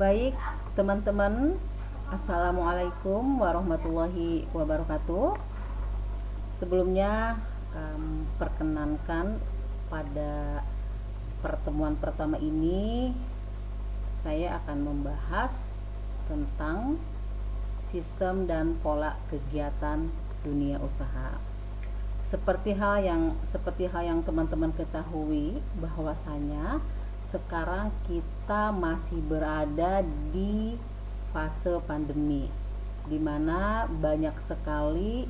Baik, teman-teman, Assalamualaikum warahmatullahi wabarakatuh. Sebelumnya, perkenankan pada pertemuan pertama ini saya akan membahas tentang sistem dan pola kegiatan dunia usaha. Seperti hal yang teman-teman ketahui bahwasanya sekarang kita masih berada di fase pandemi, di mana banyak sekali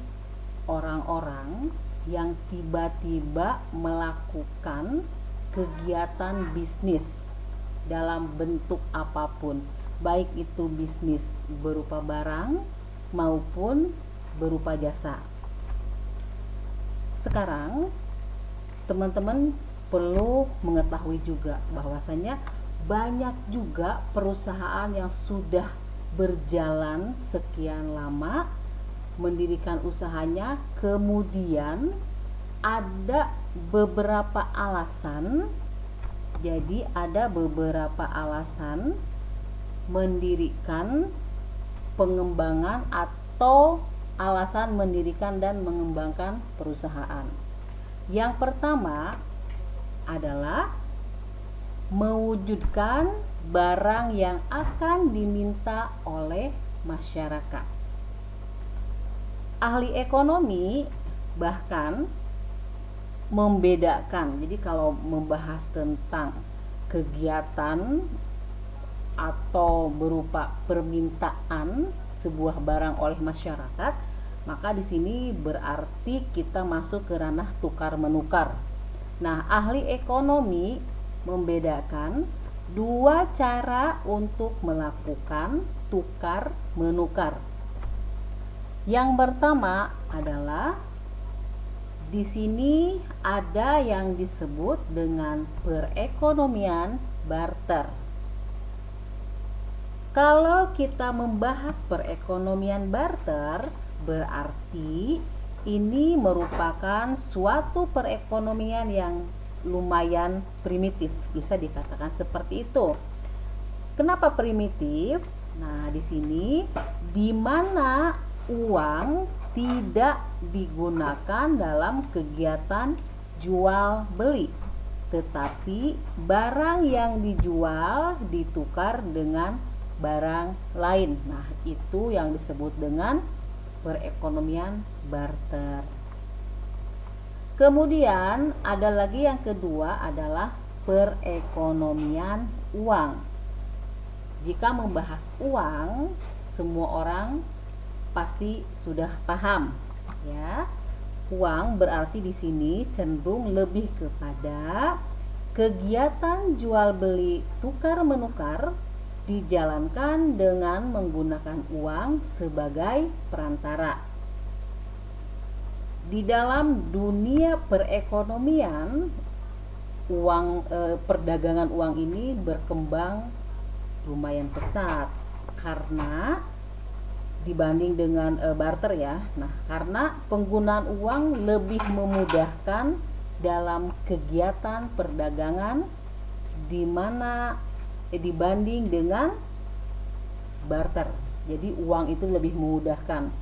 orang-orang yang tiba-tiba melakukan kegiatan bisnis dalam bentuk apapun, baik itu bisnis berupa barang maupun berupa jasa. Sekarang teman-teman perlu mengetahui juga bahwasanya banyak juga perusahaan yang sudah berjalan sekian lama mendirikan usahanya, kemudian ada beberapa alasan. Jadi ada beberapa alasan mendirikan pengembangan atau alasan mendirikan dan mengembangkan perusahaan. Yang pertama adalah mewujudkan barang yang akan diminta oleh masyarakat. Ahli ekonomi bahkan membedakan. Jadi kalau membahas tentang kegiatan atau berupa permintaan sebuah barang oleh masyarakat, maka di sini berarti kita masuk ke ranah tukar menukar. Nah, ahli ekonomi membedakan dua cara untuk melakukan tukar menukar. Yang pertama adalah di sini ada yang disebut dengan perekonomian barter. Kalau kita membahas perekonomian barter, berarti ini merupakan suatu perekonomian yang lumayan primitif, bisa dikatakan seperti itu. Kenapa primitif? Nah, di sini di mana uang tidak digunakan dalam kegiatan jual beli, tetapi barang yang dijual ditukar dengan barang lain. Nah, itu yang disebut dengan perekonomian barter. Kemudian ada lagi yang kedua adalah perekonomian uang. Jika membahas uang, semua orang pasti sudah paham, ya. Uang berarti di sini cenderung lebih kepada kegiatan jual beli tukar menukar dijalankan dengan menggunakan uang sebagai perantara. Di dalam dunia perekonomian, perdagangan uang ini berkembang lumayan pesat karena dibanding dengan barter ya. Nah, karena penggunaan uang lebih memudahkan dalam kegiatan perdagangan di mana dibanding dengan barter. Jadi uang itu lebih memudahkan.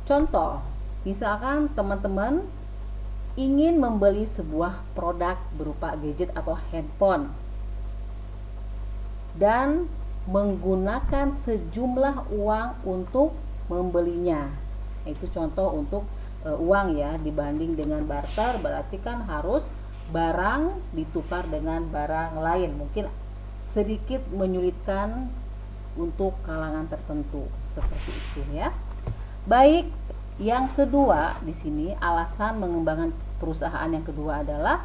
Contoh, misalkan teman-teman ingin membeli sebuah produk berupa gadget atau handphone dan menggunakan sejumlah uang untuk membelinya. Itu contoh untuk uang ya, dibanding dengan barter berarti kan harus barang ditukar dengan barang lain, mungkin sedikit menyulitkan untuk kalangan tertentu seperti itu ya. Baik, yang kedua di sini alasan mengembangkan perusahaan yang kedua adalah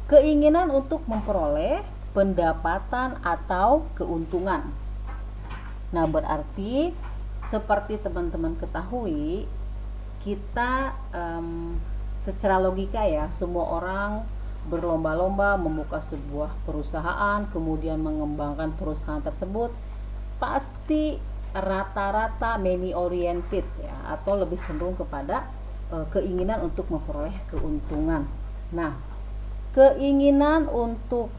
keinginan untuk memperoleh pendapatan atau keuntungan. Nah, berarti seperti teman-teman ketahui, kita secara logika ya, semua orang berlomba-lomba membuka sebuah perusahaan, kemudian mengembangkan perusahaan tersebut, pasti rata-rata money oriented ya, atau lebih cenderung kepada keinginan untuk memperoleh keuntungan. Nah, keinginan untuk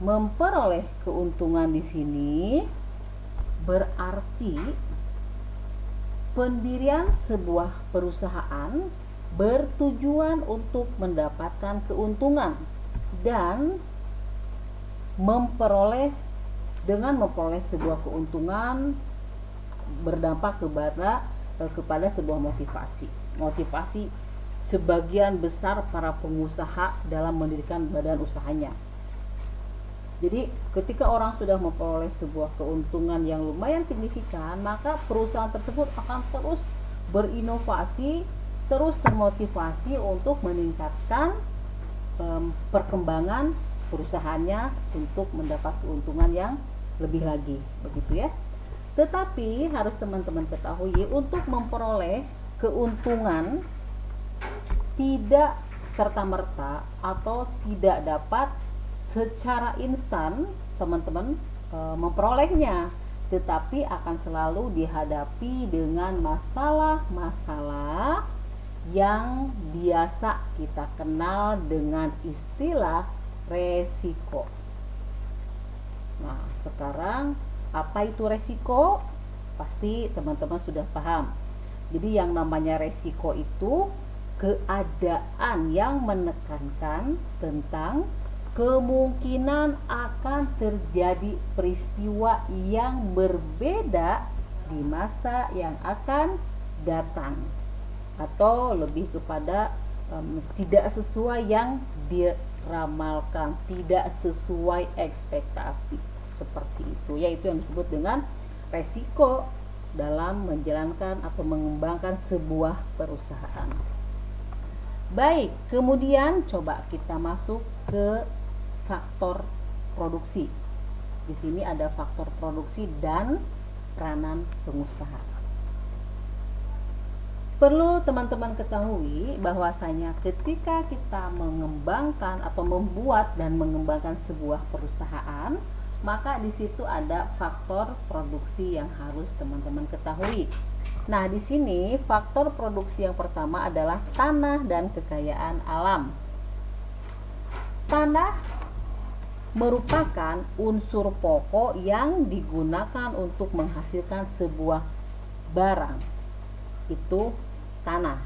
Memperoleh keuntungan di sini berarti pendirian sebuah perusahaan bertujuan untuk mendapatkan keuntungan dan memperoleh sebuah keuntungan berdampak kepada sebuah motivasi sebagian besar para pengusaha dalam mendirikan badan usahanya. Jadi ketika orang sudah memperoleh sebuah keuntungan yang lumayan signifikan, maka perusahaan tersebut akan terus berinovasi, terus termotivasi untuk meningkatkan perkembangan perusahaannya untuk mendapat keuntungan yang lebih lagi, begitu ya. Tetapi harus teman-teman ketahui, untuk memperoleh keuntungan tidak serta-merta atau tidak dapat secara instan teman-teman memperolehnya, tetapi akan selalu dihadapi dengan masalah-masalah yang biasa kita kenal dengan istilah resiko. Nah, sekarang apa itu resiko? Pasti teman-teman sudah paham. Jadi yang namanya resiko itu keadaan yang menekankan tentang kemungkinan akan terjadi peristiwa yang berbeda di masa yang akan datang, atau lebih kepada tidak sesuai yang diramalkan, tidak sesuai ekspektasi, seperti itu, yaitu yang disebut dengan resiko dalam menjalankan atau mengembangkan sebuah perusahaan. Baik, kemudian coba kita masuk ke faktor produksi. Di sini ada faktor produksi dan peranan pengusaha. Perlu teman-teman ketahui bahwasanya ketika kita mengembangkan atau membuat dan mengembangkan sebuah perusahaan, maka di situ ada faktor produksi yang harus teman-teman ketahui. Nah, di sini faktor produksi yang pertama adalah tanah dan kekayaan alam. Tanah merupakan unsur pokok yang digunakan untuk menghasilkan sebuah barang. Itu tanah,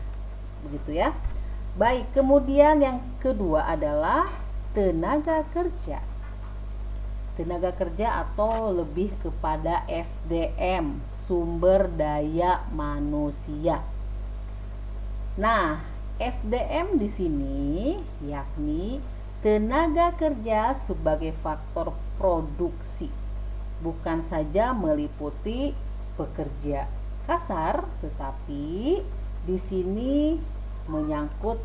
begitu ya. Baik, kemudian yang kedua adalah tenaga kerja. Tenaga kerja atau lebih kepada SDM, sumber daya manusia. Nah, SDM di sini yakni tenaga kerja sebagai faktor produksi, bukan saja meliputi pekerja kasar, tetapi di sini menyangkut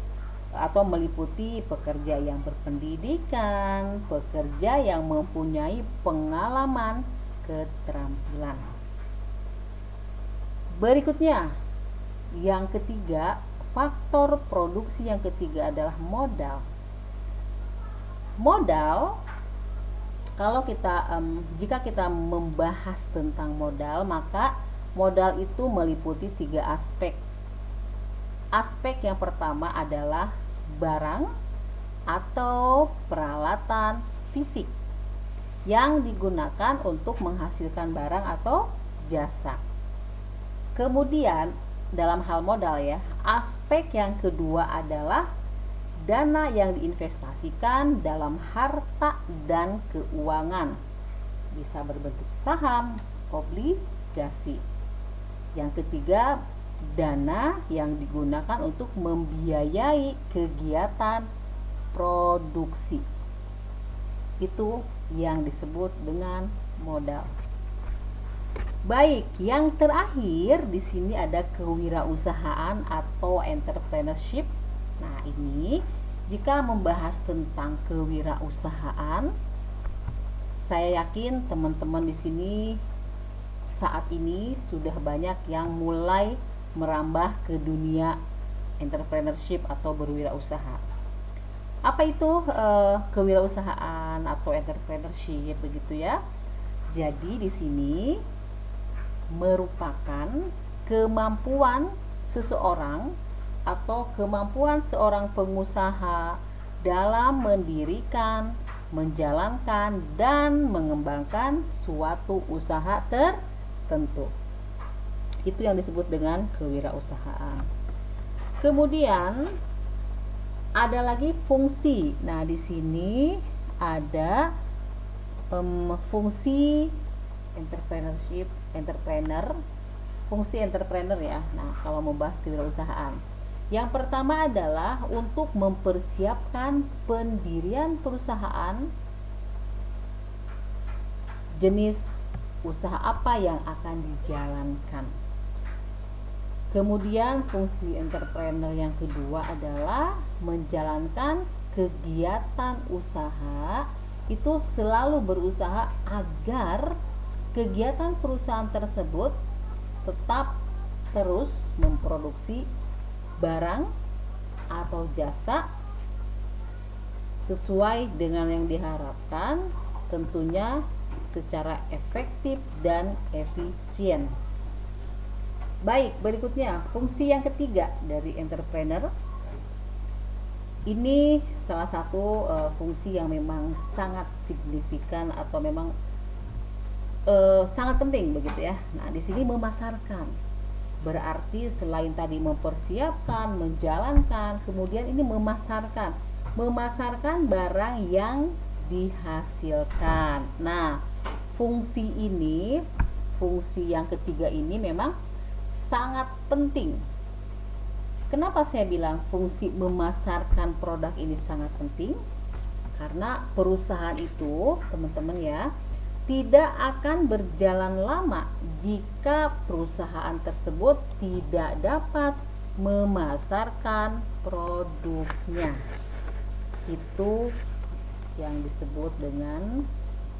atau meliputi pekerja yang berpendidikan, pekerja yang mempunyai pengalaman, keterampilan. Berikutnya, yang ketiga, faktor produksi yang ketiga adalah modal. Modal, kalau jika kita membahas tentang modal, maka modal itu meliputi 3 aspek. Aspek yang pertama adalah barang atau peralatan fisik yang digunakan untuk menghasilkan barang atau jasa. Kemudian dalam hal modal ya, aspek yang kedua adalah dana yang diinvestasikan dalam harta dan keuangan. Bisa berbentuk saham, obligasi. Yang ketiga, dana yang digunakan untuk membiayai kegiatan produksi. Itu yang disebut dengan modal. Baik, yang terakhir di sini ada kewirausahaan atau entrepreneurship. Nah, ini jika membahas tentang kewirausahaan, saya yakin teman-teman di sini saat ini sudah banyak yang mulai merambah ke dunia entrepreneurship atau berwirausaha. Apa itu kewirausahaan atau entrepreneurship, begitu ya? Jadi di sini merupakan kemampuan seseorang atau kemampuan seorang pengusaha dalam mendirikan, menjalankan dan mengembangkan suatu usaha tertentu. Itu yang disebut dengan kewirausahaan. Kemudian ada lagi fungsi. Nah, di sini ada fungsi fungsi entrepreneur ya. Nah, kalau membahas kewirausahaan, yang pertama adalah untuk mempersiapkan pendirian perusahaan, jenis usaha apa yang akan dijalankan. Kemudian fungsi entrepreneur yang kedua adalah menjalankan kegiatan usaha, itu selalu berusaha agar kegiatan perusahaan tersebut tetap terus memproduksi barang atau jasa sesuai dengan yang diharapkan, tentunya secara efektif dan efisien. Baik, berikutnya fungsi yang ketiga dari entrepreneur. Ini salah satu fungsi yang memang sangat signifikan atau memang sangat penting begitu ya. Nah, di sini memasarkan. Berarti selain tadi mempersiapkan, menjalankan, kemudian ini memasarkan. Memasarkan barang yang dihasilkan. Nah, fungsi yang ketiga ini memang sangat penting. Kenapa saya bilang fungsi memasarkan produk ini sangat penting? Karena perusahaan itu, teman-teman ya, tidak akan berjalan lama jika perusahaan tersebut tidak dapat memasarkan produknya. Itu yang disebut dengan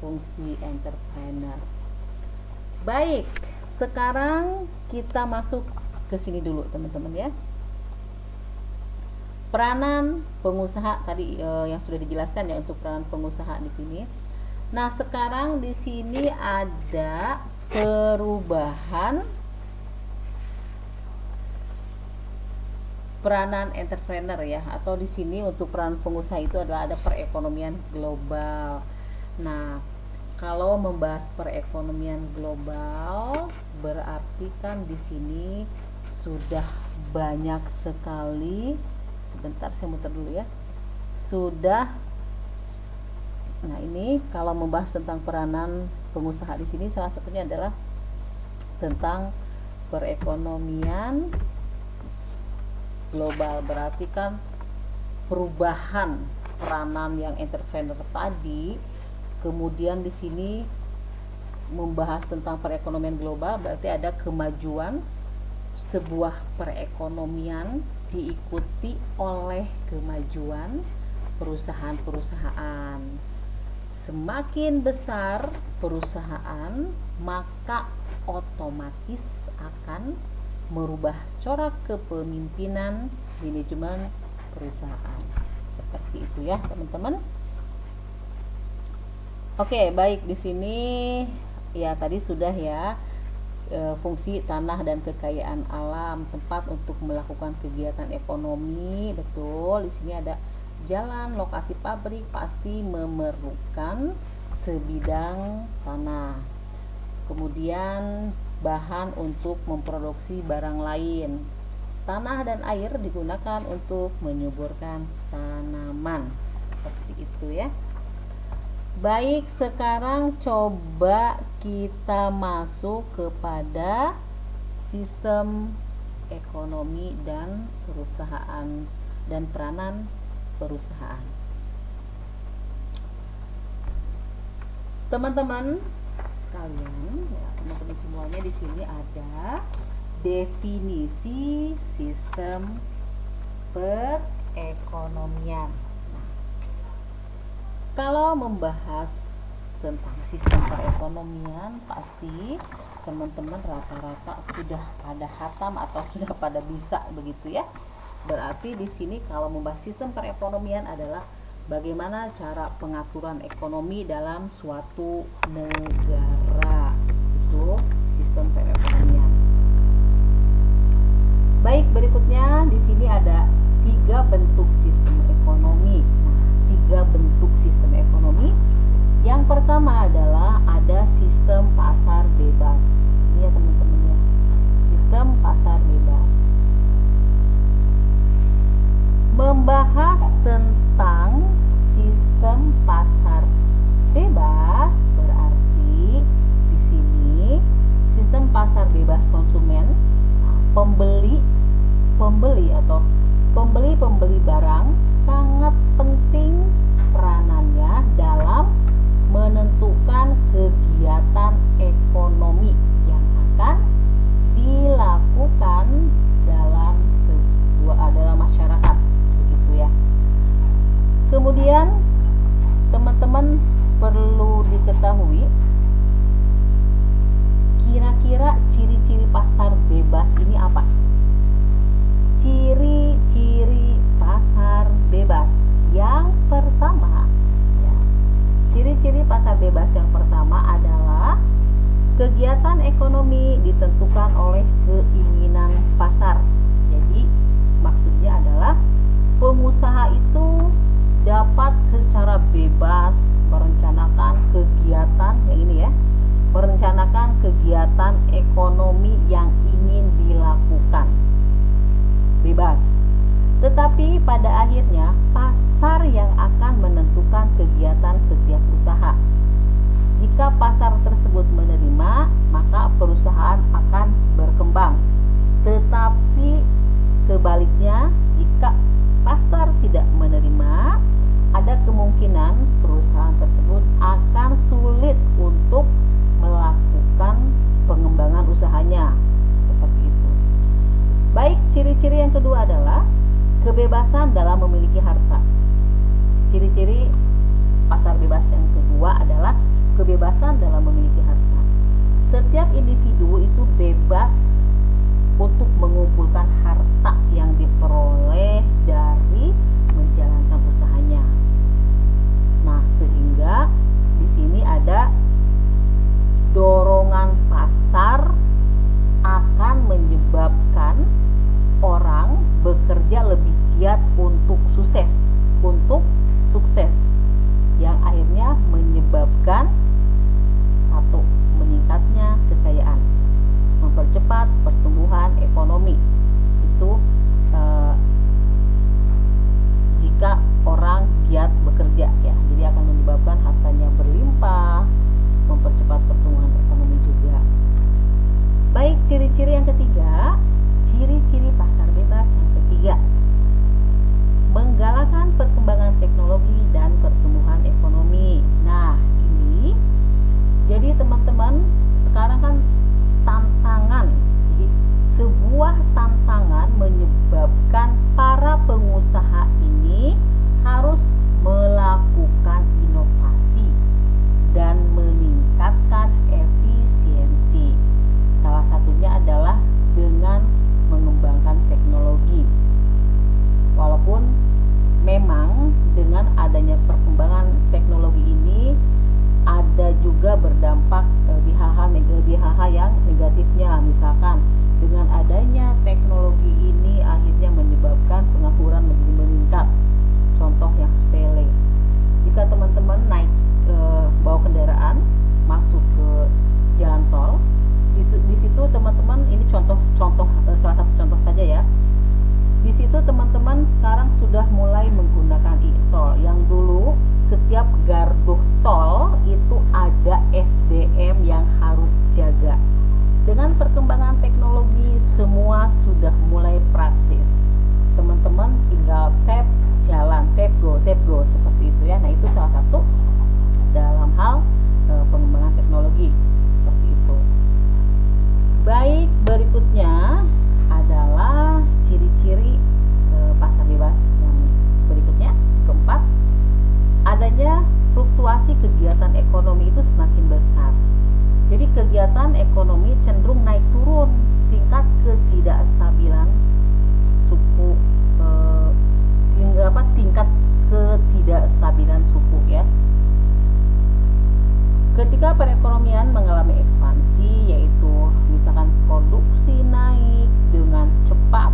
fungsi entrepreneur. Baik, sekarang kita masuk ke sini dulu teman-teman ya. Peranan pengusaha tadi yang sudah dijelaskan ya untuk peranan pengusaha di sini. Nah, sekarang di sini ada perubahan peranan entrepreneur ya, atau di sini untuk peranan pengusaha itu adalah ada perekonomian global. Nah, kalau membahas perekonomian global berarti kan di sini sudah banyak sekali. Sebentar saya muter dulu ya. Nah, ini kalau membahas tentang peranan pengusaha di sini salah satunya adalah tentang perekonomian global. Berarti kan perubahan peranan yang entrepreneur tadi, kemudian di sini membahas tentang perekonomian global, berarti ada kemajuan sebuah perekonomian diikuti oleh kemajuan perusahaan-perusahaan. Semakin besar perusahaan, maka otomatis akan merubah corak kepemimpinan manajemen perusahaan. Seperti itu ya, teman-teman. Oke, baik, di sini ya tadi sudah ya fungsi tanah dan kekayaan alam, tempat untuk melakukan kegiatan ekonomi. Betul, di sini ada jalan, lokasi pabrik pasti memerlukan sebidang tanah. Kemudian bahan untuk memproduksi barang lain. Tanah dan air digunakan untuk menyuburkan tanaman. Seperti itu ya. Baik, sekarang coba kita masuk kepada sistem ekonomi dan perusahaan dan peranan perusahaan. Teman-teman sekalian, ya, teman-teman semuanya, di sini ada definisi sistem perekonomian. Nah, kalau membahas tentang sistem perekonomian, pasti teman-teman rata-rata sudah pada hatam atau sudah pada bisa begitu ya. Berarti di sini kalau membahas sistem perekonomian adalah bagaimana cara pengaturan ekonomi dalam suatu negara. Itu sistem perekonomian. Baik, berikutnya di sini ada 3 bentuk sistem ekonomi. Nah, 3 bentuk sistem ekonomi. pertama adalah ada sistem pasar bebas. Ini ya teman-teman ya, sistem pasar bebas. Membahas tentang sistem pasar bebas berarti di sini sistem pasar bebas konsumen, pembeli barang sangat penting peranannya dalam menentukan kegiatan ekonomi yang akan dilakukan dalam masyarakat, begitu ya. Kemudian teman-teman perlu diketahui kira-kira ciri-ciri pasar bebas ini apa? Ciri-ciri pasar bebas yang pertama ya, ciri-ciri pasar bebas yang pertama adalah kegiatan ekonomi ditentukan oleh keinginan pasar. Jadi maksudnya adalah pengusaha itu dapat secara bebas merencanakan kegiatan yang ini ya, merencanakan kegiatan ekonomi yang ingin dilakukan bebas. Tetapi pada akhirnya pasar yang akan menentukan kegiatan setiap usaha. Jika pasar tersebut menerima, maka perusahaan akan berkembang. Tetapi sebaliknya, jika pasar tidak menerima, ada kemungkinan perusahaan tersebut akan sulit untuk melakukan pengembangan usahanya. Seperti itu. Baik, ciri-ciri yang kedua adalah kebebasan dalam memiliki harta. Ciri-ciri pasar bebas yang kedua adalah kebebasan dalam memiliki harta. Setiap individu itu bebas untuk mengumpulkan harta yang diperoleh dari menjalankan usahanya. Nah, sehingga di sini ada dorongan pasar akan menyebabkan orang bekerja lebih giat untuk sukses, yang akhirnya menyebabkan satu, meningkatnya kekayaan, mempercepat pertumbuhan ekonomi. Itu jika orang giat bekerja ya, jadi akan menyebabkan hartanya berlimpah, mempercepat pertumbuhan ekonomi juga. Baik, ciri-ciri yang ketiga, ciri-ciri pasar bebas yang ketiga, menggalakkan perkembangan teknologi dan pertumbuhan ekonomi. Nah, ini jadi teman-teman, sekarang kan tantangan, jadi sebuah tantangan menyebabkan para pengusaha ini harus melakukan inovasi dan meningkatkan efisiensi. Salah satunya adalah dengan mengembangkan teknologi. Walaupun memang dengan adanya perkembangan teknologi ini ada juga berdampak di hal-hal yang negatifnya. Misalkan dengan adanya teknologi ini akhirnya menyebabkan pengangguran menjadi meningkat. Contoh yang sepele, jika teman-teman naik bawa kendaraan masuk ke jalan tol, di situ teman-teman, ini contoh salah satu contoh saja ya. Di situ teman-teman sekarang sudah mulai menggunakan e-tol. Yang dulu setiap gardu tol itu ada SDM yang harus jaga. Dengan perkembangan teknologi semua sudah mulai praktis. Teman-teman tinggal tap jalan, tap go seperti itu ya. Nah, itu salah satu dalam hal pengembangan teknologi seperti itu. Baik, berikutnya adalah ciri-ciri pasar bebas yang berikutnya, keempat, adanya fluktuasi kegiatan ekonomi itu semakin besar. Jadi kegiatan ekonomi cenderung naik turun, tingkat ketidakstabilan suku, tingkat ketidakstabilan suku ya. Ketika perekonomian mengalami ekspansi, yaitu misalkan produksi naik dengan cepat,